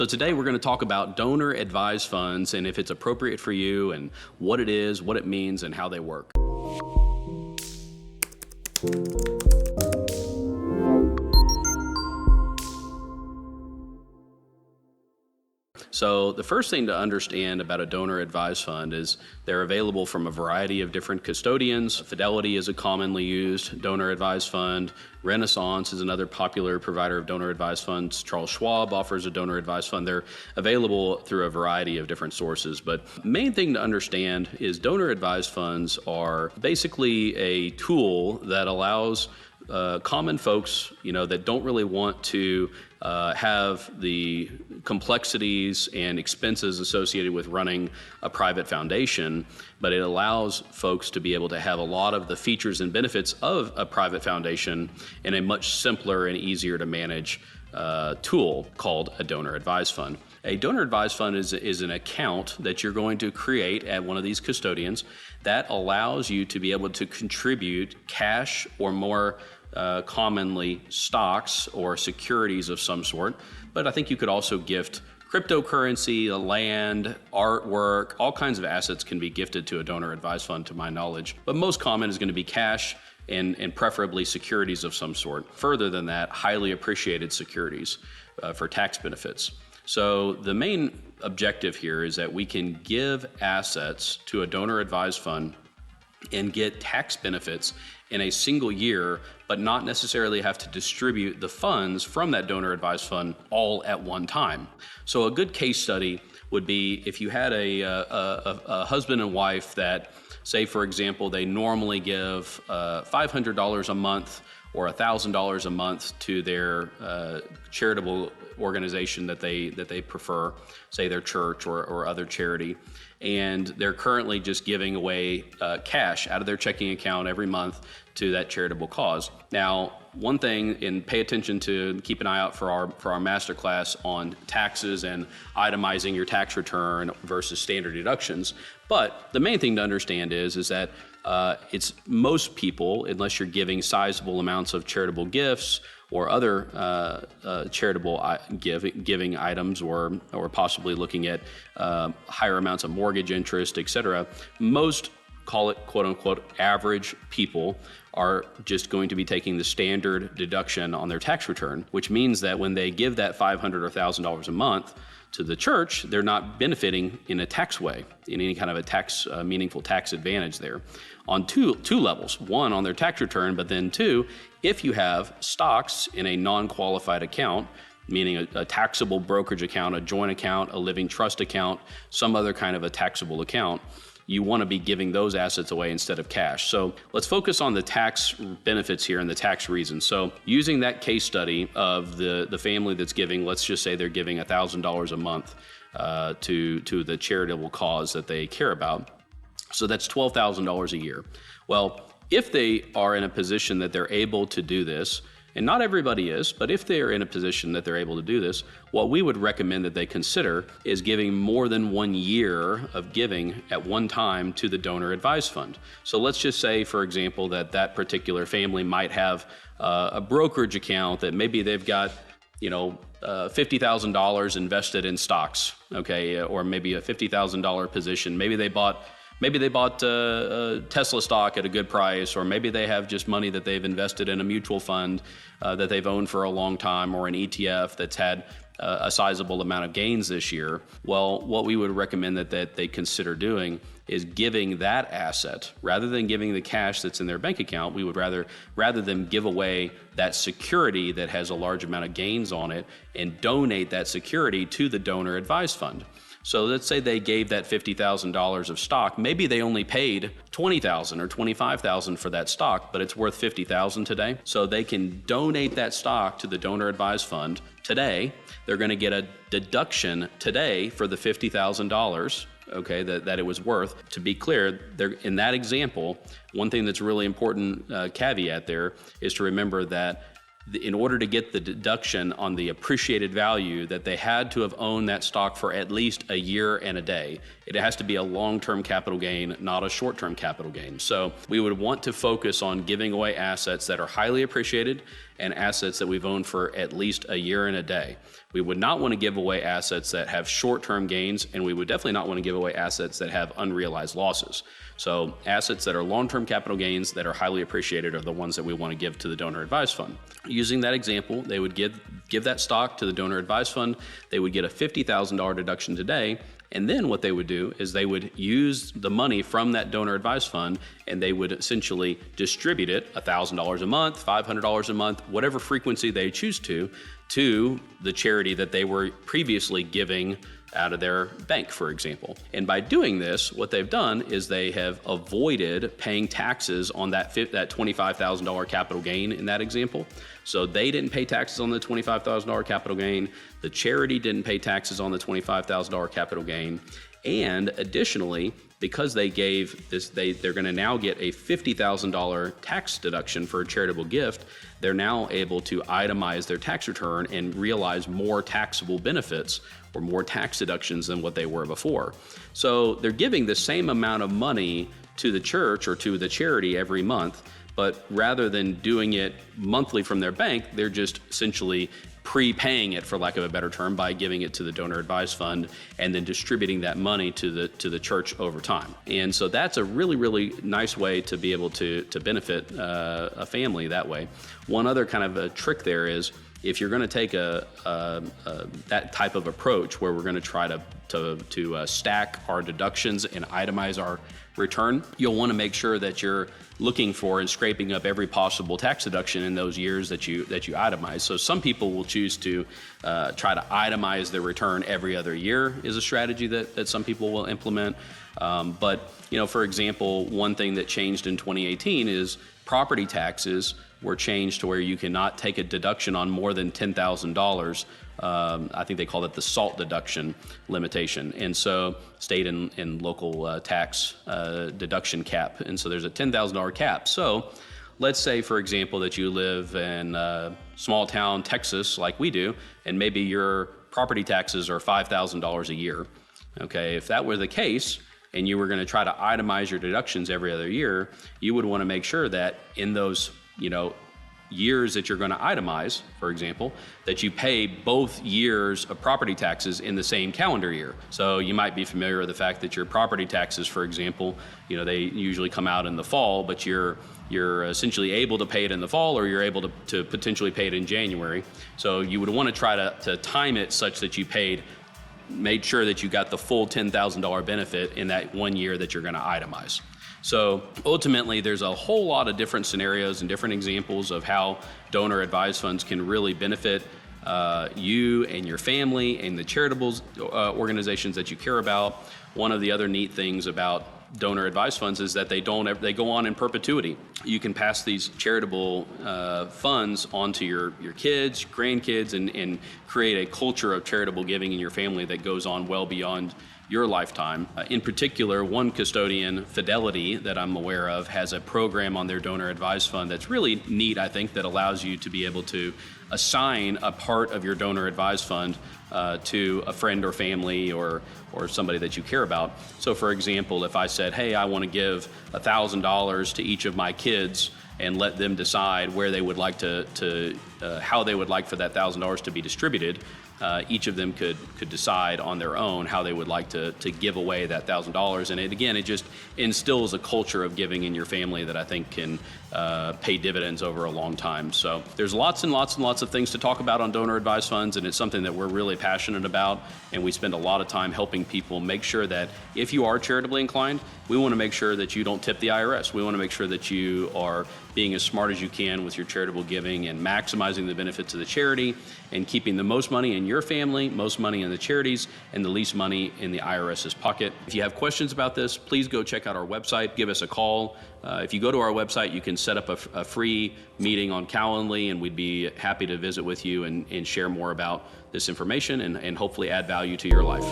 So today we're going to talk about donor advised funds and if it's appropriate for you and what it is, what it means, and how they work. So the first thing to understand about a donor advised fund is they're available from a variety of different custodians. Fidelity is a commonly used donor advised fund. Renaissance is another popular provider of donor advised funds. Charles Schwab offers a donor advised fund. They're available through a variety of different sources. But main thing to understand is donor advised funds are basically a tool that allows common folks, that don't really want to have the complexities and expenses associated with running a private foundation, but it allows folks to be able to have a lot of the features and benefits of a private foundation in a much simpler and easier to manage tool called a donor advised fund. A donor advised fund is an account that you're going to create at one of these custodians that allows you to be able to contribute cash or more commonly stocks or securities of some sort. But I think you could also gift cryptocurrency, land, artwork, all kinds of assets can be gifted to a donor advised fund to my knowledge. But most common is going to be cash and preferably securities of some sort. Further than that, highly appreciated securities for tax benefits. So the main objective here is that we can give assets to a donor advised fund and get tax benefits in a single year, but not necessarily have to distribute the funds from that donor advised fund all at one time. So a good case study would be if you had a husband and wife that, say for example, they normally give $500 a month or $1,000 a month to their charitable organization that they prefer, say their church or other charity, and they're currently just giving away cash out of their checking account every month to that charitable cause. Now, one thing, and pay attention to, keep an eye out for our masterclass on taxes and itemizing your tax return versus standard deductions. But the main thing to understand is that it's most people, unless you're giving sizable amounts of charitable gifts or other charitable giving items, or possibly looking at higher amounts of mortgage interest, etc. Most, call it quote unquote average people, are just going to be taking the standard deduction on their tax return, which means that when they give that $500 or $1,000 a month to the church, they're not benefiting in a tax way, in any kind of a tax meaningful tax advantage there. On two levels: one, on their tax return, but then two, if you have stocks in a non-qualified account, meaning a taxable brokerage account, a joint account, a living trust account, some other kind of a taxable account, you want to be giving those assets away instead of cash. So let's focus on the tax benefits here and the tax reasons. So using that case study of the family that's giving, let's just say they're giving $1,000 a month to the charitable cause that they care about. So that's $12,000 a year. Well, if they are in a position that they're able to do this, and not everybody is, but if they are in a position that they're able to do this, what we would recommend that they consider is giving more than 1 year of giving at one time to the donor advised fund. So let's just say, for example, that particular family might have a brokerage account that maybe they've got, $50,000 invested in stocks, okay, or maybe a $50,000 position. Maybe they bought Tesla stock at a good price, or maybe they have just money that they've invested in a mutual fund that they've owned for a long time, or an ETF that's had a sizable amount of gains this year. Well, what we would recommend that they consider doing is giving that asset, rather than giving the cash that's in their bank account. We would rather than give away that security that has a large amount of gains on it and donate that security to the donor advised fund. So let's say they gave that $50,000 of stock. Maybe they only paid $20,000 or $25,000 for that stock, but it's worth $50,000 today. So they can donate that stock to the donor advised fund today. They're going to get a deduction today for the $50,000, okay, that it was worth. To be clear, in that example, one thing that's really important caveat there is to remember that in order to get the deduction on the appreciated value, that they had to have owned that stock for at least a year and a day. It has to be a long-term capital gain, not a short-term capital gain. So we would want to focus on giving away assets that are highly appreciated and assets that we've owned for at least a year and a day. We would not want to give away assets that have short-term gains, and we would definitely not want to give away assets that have unrealized losses. So assets that are long-term capital gains that are highly appreciated are the ones that we want to give to the donor advised fund. Using that example, they would give that stock to the donor advised fund. They would get a $50,000 deduction today. And then what they would do is they would use the money from that donor advised fund, and they would essentially distribute it $1,000 a month, $500 a month, whatever frequency they choose to the charity that they were previously giving out of their bank, for example. And by doing this, what they've done is they have avoided paying taxes on that $25,000 capital gain in that example. So they didn't pay taxes on the $25,000 capital gain. The charity didn't pay taxes on the $25,000 capital gain. And additionally, because they gave this, they're going to now get a $50,000 tax deduction for a charitable gift. They're now able to itemize their tax return and realize more taxable benefits or more tax deductions than what they were before. So they're giving the same amount of money to the church or to the charity every month, but rather than doing it monthly from their bank, they're just essentially prepaying it, for lack of a better term, by giving it to the donor advised fund and then distributing that money to the church over time. And so that's a really, really nice way to be able to benefit a family that way. One other kind of a trick there is, if you're going to take that type of approach where we're going to try to stack our deductions and itemize our return, you'll want to make sure that you're looking for and scraping up every possible tax deduction in those years that you itemize. So some people will choose to try to itemize their return every other year is a strategy that some people will implement. But for example, one thing that changed in 2018 is property taxes were changed to where you cannot take a deduction on more than $10,000. I think they call it the SALT deduction limitation. And so state and local tax deduction cap. And so there's a $10,000 cap. So let's say, for example, that you live in small town Texas like we do, and maybe your property taxes are $5,000 a year. Okay, if that were the case, and you were going to try to itemize your deductions every other year, you would want to make sure that in those years that you're going to itemize, for example, that you pay both years of property taxes in the same calendar year. So you might be familiar with the fact that your property taxes, for example, they usually come out in the fall, but you're essentially able to pay it in the fall, or you're able to potentially pay it in January. So you would want to try to time it such that you made sure that you got the full $10,000 benefit in that 1 year that you're going to itemize. So ultimately, there's a whole lot of different scenarios and different examples of how donor advised funds can really benefit you and your family and the charitable organizations that you care about. One of the other neat things about donor advised funds is that they go on in perpetuity. You can pass these charitable funds on to your kids, grandkids, and create a culture of charitable giving in your family that goes on well beyond your lifetime. In particular, one custodian, Fidelity, that I'm aware of, has a program on their donor advised fund that's really neat, I think, that allows you to be able to assign a part of your donor advised fund to a friend or family or somebody that you care about. So for example, if I said, hey, I want to give $1,000 to each of my kids and let them decide where they would like how they would like for that $1,000 to be distributed, each of them could decide on their own how they would like to give away that $1,000. And it just instills a culture of giving in your family that I think can pay dividends over a long time. So there's lots and lots and lots of things to talk about on donor advised funds, and it's something that we're really passionate about, and we spend a lot of time helping people make sure that if you are charitably inclined, we want to make sure that you don't tip the IRS. We want to make sure that you are being as smart as you can with your charitable giving and maximizing the benefits of the charity and keeping the most money in your family, most money in the charities, and the least money in the IRS's pocket. If you have questions about this, please go check out our website, give us a call. If you go to our website, you can set up a free meeting on Calendly, and we'd be happy to visit with you and share more about this information and hopefully add value to your life.